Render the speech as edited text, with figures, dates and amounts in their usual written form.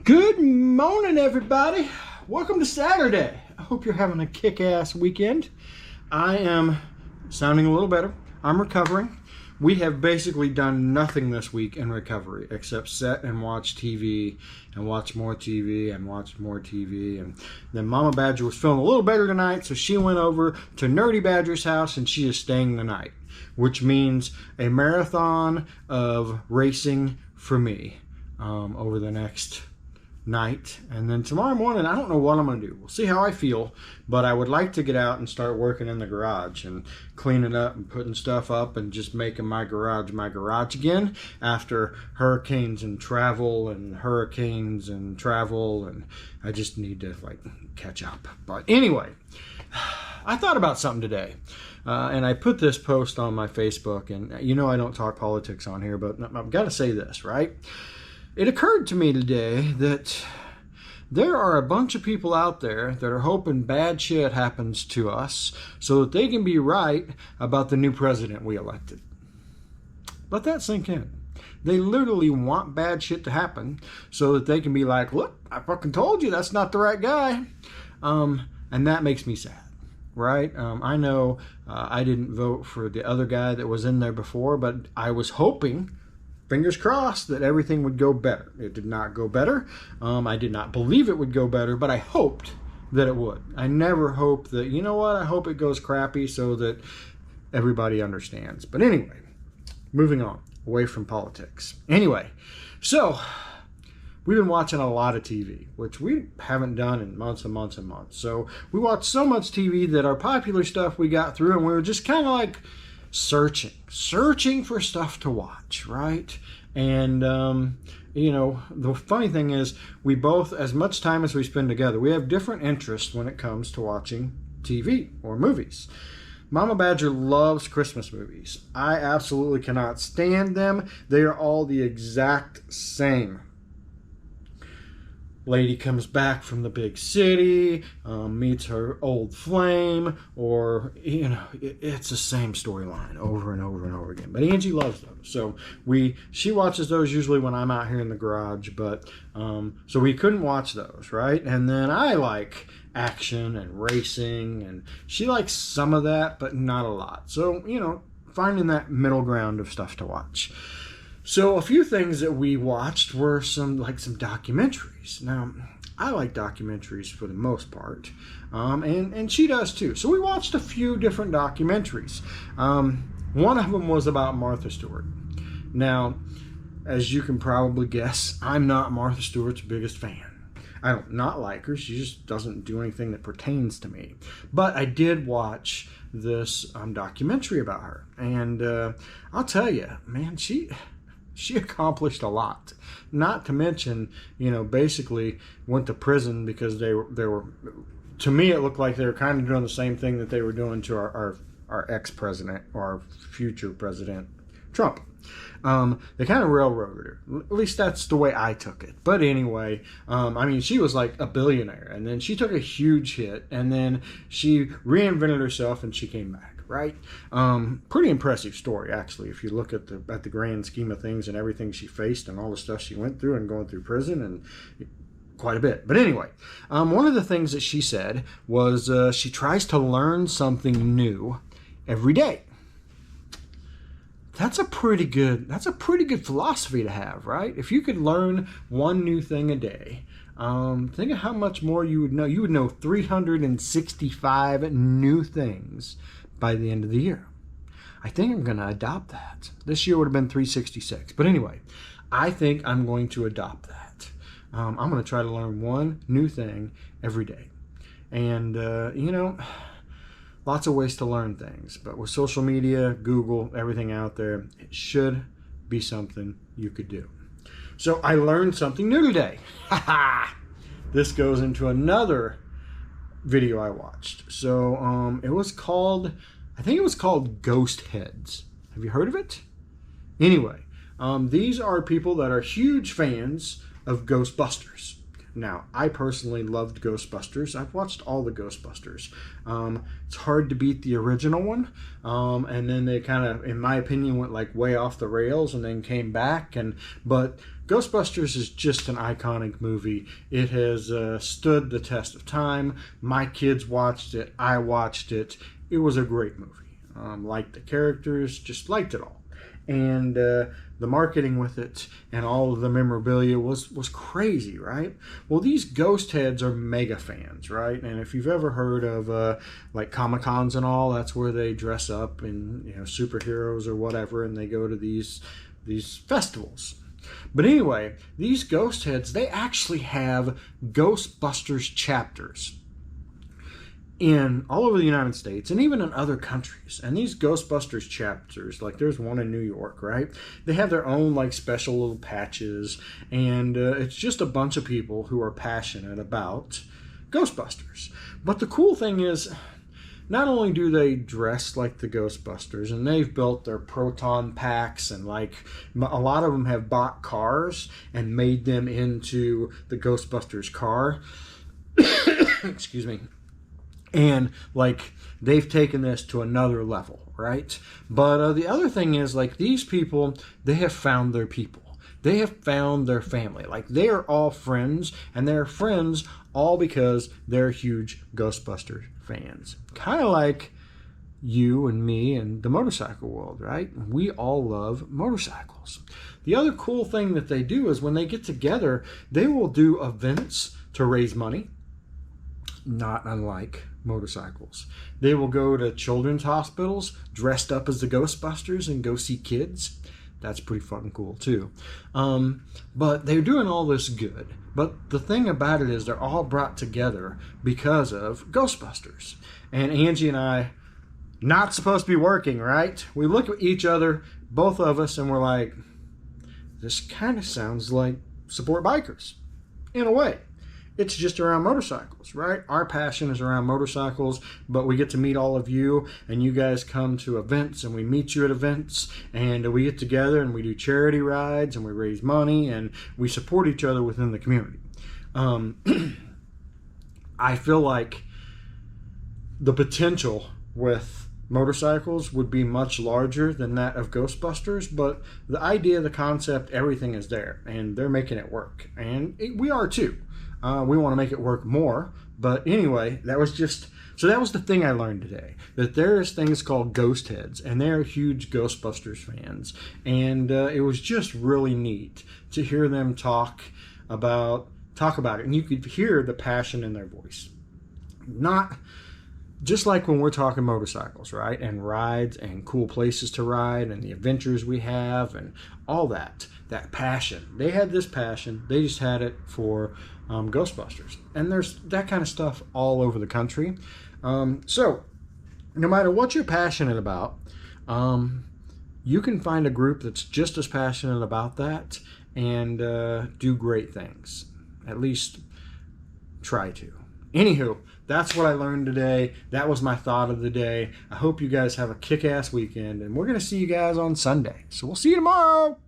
Good morning, everybody. Welcome to Saturday. I hope you're having a kick-ass weekend. I am sounding a little better. I'm recovering. We have basically done nothing this week in recovery except sit and watch TV and watch more TV and watch more TV. And then Mama Badger was feeling a little better tonight, so she went over to Nerdy Badger's house and she is staying the night, which means a marathon of racing for me over the next night. And then tomorrow morning, I don't know what I'm going to do. We'll see how I feel, but I would like to get out and start working in the garage and cleaning up and putting stuff up and just making my garage again after hurricanes and travel, and I just need to catch up. But anyway, I thought about something today. And I put this post on my Facebook, and you know I don't talk politics on here, but I've got to say this, right? It occurred to me today that there are a bunch of people out there that are hoping bad shit happens to us so that they can be right about the new president we elected. Let that sink in. They literally want bad shit to happen so that they can be like, look, I fucking told you that's not the right guy. And that makes me sad. Right? I know I didn't vote for the other guy that was in there before, but I was hoping, fingers crossed, that everything would go better. It did not go better. I did not believe it would go better, but I hoped that it would. I never hoped that, you know what, I hope it goes crappy so that everybody understands. But anyway, moving on, away from politics. Anyway, so we've been watching a lot of TV, which we haven't done in months and months and months. So we watched so much TV that our popular stuff we got through, and we were just kind of like searching for stuff to watch, right? And, the funny thing is we both, as much time as we spend together, we have different interests when it comes to watching TV or movies. Mama Badger loves Christmas movies. I absolutely cannot stand them. They are all the exact same. Lady comes back from the big city, meets her old flame, or, it's the same storyline over and over and over again. But Angie loves those. So she watches those usually when I'm out here in the garage, but, so we couldn't watch those, right? And then I like action and racing, and she likes some of that, but not a lot. So, finding that middle ground of stuff to watch. So a few things that we watched were some documentaries. Now, I like documentaries for the most part, and she does too. So we watched a few different documentaries. One of them was about Martha Stewart. Now, as you can probably guess, I'm not Martha Stewart's biggest fan. I don't not like her. She just doesn't do anything that pertains to me. But I did watch this documentary about her, and I'll tell you, man, she accomplished a lot. Not to mention, basically went to prison because they were, to me, it looked like they were kind of doing the same thing that they were doing to our ex-president, or our future president, Trump. They kind of railroaded her. At least that's the way I took it. But anyway, she was like a billionaire, and then she took a huge hit, and then she reinvented herself, and she came back. Right? Pretty impressive story, actually, if you look at the grand scheme of things and everything she faced and all the stuff she went through and going through prison, and quite a bit. But anyway, one of the things that she said was she tries to learn something new every day. That's a pretty good philosophy to have, right? If you could learn one new thing a day, think of how much more you would know. You would know 365 new things by the end of the year. I think I'm going to adopt that. This year would have been 366. But anyway, I think I'm going to adopt that. I'm going to try to learn one new thing every day. And, lots of ways to learn things. But with social media, Google, everything out there, it should be something you could do. So I learned something new today. This goes into another video I watched. So I think it was called Ghost Heads. Have you heard of it? Anyway, these are people that are huge fans of Ghostbusters. Now, I personally loved Ghostbusters. I've watched all the Ghostbusters. It's hard to beat the original one. And then they kind of, in my opinion, went like way off the rails and then came back. But Ghostbusters is just an iconic movie. It has stood the test of time. My kids watched it. I watched it. It was a great movie. Liked the characters, just liked it all. And the marketing with it and all of the memorabilia was crazy, right? Well, these ghost heads are mega fans, right? And if you've ever heard of like Comic-Cons and all, that's where they dress up in, you know, superheroes or whatever, and they go to these festivals. But anyway, these ghost heads, they actually have Ghostbusters chapters in all over the United States and even in other countries. And these Ghostbusters chapters, like there's one in New York, right? They have their own like special little patches, and it's just a bunch of people who are passionate about Ghostbusters. But the cool thing is, not only do they dress like the Ghostbusters, and they've built their proton packs, and like a lot of them have bought cars and made them into the Ghostbusters car. Excuse me. And like they've taken this to another level, right? But the other thing is, like, these people, they have found their people. They have found their family. Like, they are all friends, and they're friends all because they're huge Ghostbusters fans. Kind of like you and me and the motorcycle world, right? We all love motorcycles. The other cool thing that they do is when they get together, they will do events to raise money, not unlike motorcycles. They will go to children's hospitals dressed up as the Ghostbusters and go see kids. That's pretty fucking cool too. But they're doing all this good. But the thing about it is they're all brought together because of Ghostbusters. And Angie and I, not supposed to be working, right? We look at each other, both of us, and we're like, this kind of sounds like Support Bikers in a way. It's just around motorcycles, right? Our passion is around motorcycles, but we get to meet all of you, and you guys come to events, and we meet you at events, and we get together, and we do charity rides, and we raise money, and we support each other within the community. I feel like the potential with motorcycles would be much larger than that of Ghostbusters, but the idea, the concept, everything is there, and they're making it work, and we are too. We want to make it work more. But anyway, that was the thing I learned today. That there's things called ghost heads, and they're huge Ghostbusters fans. And it was just really neat to hear them talk about it. And you could hear the passion in their voice. Not just like when we're talking motorcycles, right? And rides and cool places to ride and the adventures we have and all that. That passion. They had this passion. They just had it for Ghostbusters. And there's that kind of stuff all over the country. So, no matter what you're passionate about, you can find a group that's just as passionate about that and do great things. At least try to. Anywho, that's what I learned today. That was my thought of the day. I hope you guys have a kick-ass weekend, and we're going to see you guys on Sunday. So we'll see you tomorrow.